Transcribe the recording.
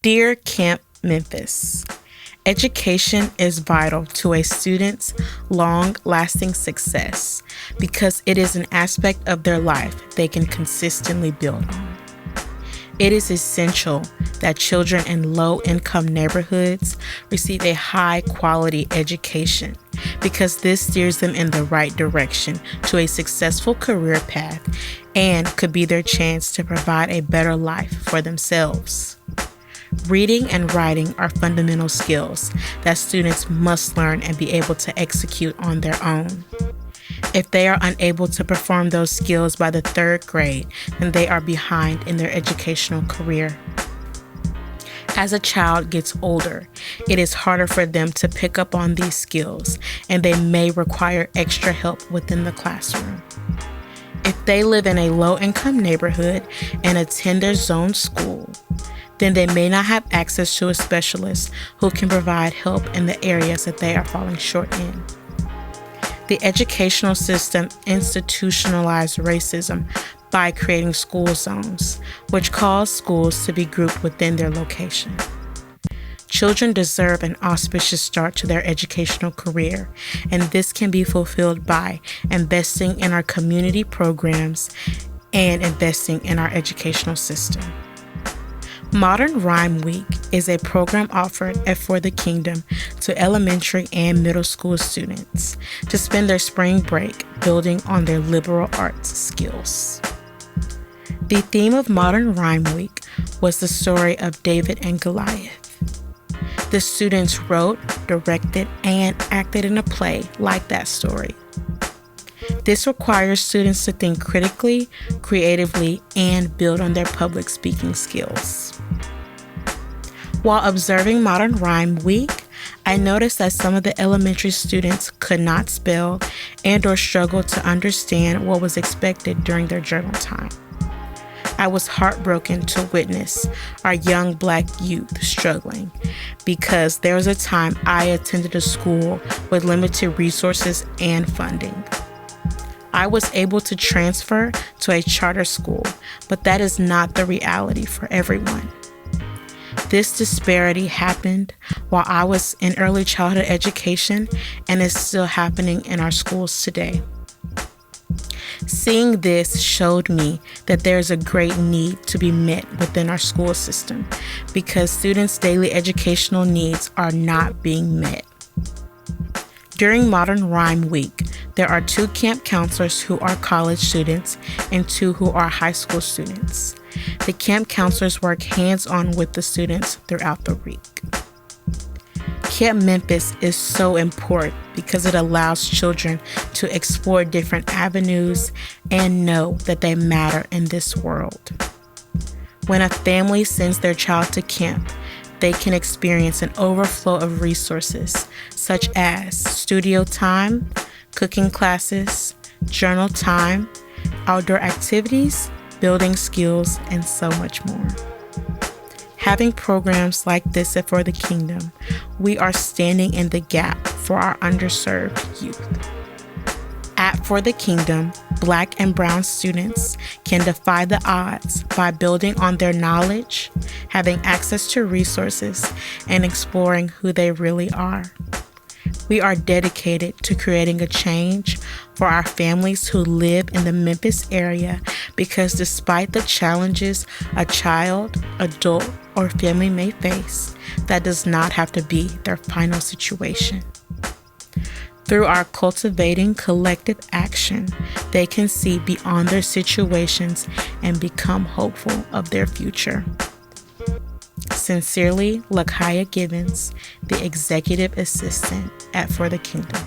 Dear Camp Memphis, education is vital to a student's long-lasting success because it is an aspect of their life they can consistently build on. It is essential that children in low-income neighborhoods receive a high-quality education because this steers them in the right direction to a successful career path and could be their chance to provide a better life for themselves. Reading and writing are fundamental skills that students must learn and be able to execute on their own. If they are unable to perform those skills by the third grade, then they are behind in their educational career. As a child gets older, it is harder for them to pick up on these skills, and they may require extra help within the classroom. If they live in a low-income neighborhood and attend their zone school, then they may not have access to a specialist who can provide help in the areas that they are falling short in. The educational system institutionalized racism by creating school zones, which cause schools to be grouped within their location. Children deserve an auspicious start to their educational career, and this can be fulfilled by investing in our community programs and investing in our educational system. Modern Rhyme Week is a program offered at For the Kingdom to elementary and middle school students to spend their spring break building on their liberal arts skills. The theme of Modern Rhyme Week was the story of David and Goliath. The students wrote, directed, and acted in a play like that story. This requires students to think critically, creatively, and build on their public speaking skills. While observing Modern Rhyme Week, I noticed that some of the elementary students could not spell and/or struggled to understand what was expected during their journal time. I was heartbroken to witness our young Black youth struggling because there was a time I attended a school with limited resources and funding. I was able to transfer to a charter school, but that is not the reality for everyone. This disparity happened while I was in early childhood education and is still happening in our schools today. Seeing this showed me that there is a great need to be met within our school system because students' daily educational needs are not being met. During Modern Rhyme Week, there are 2 camp counselors who are college students and 2 who are high school students. The camp counselors work hands-on with the students throughout the week. Camp Memphis is so important because it allows children to explore different avenues and know that they matter in this world. When a family sends their child to camp, they can experience an overflow of resources such as studio time, cooking classes, journal time, outdoor activities, building skills, and so much more. Having programs like this at For the Kingdom, we are standing in the gap for our underserved youth. At For the Kingdom, Black and brown students can defy the odds by building on their knowledge, having access to resources, and exploring who they really are. We are dedicated to creating a change for our families who live in the Memphis area because despite the challenges a child, adult, or family may face, that does not have to be their final situation. Through our cultivating collective action, they can see beyond their situations and become hopeful of their future. Sincerely, Lakaiyah Givens, the Executive Assistant at For the Kingdom.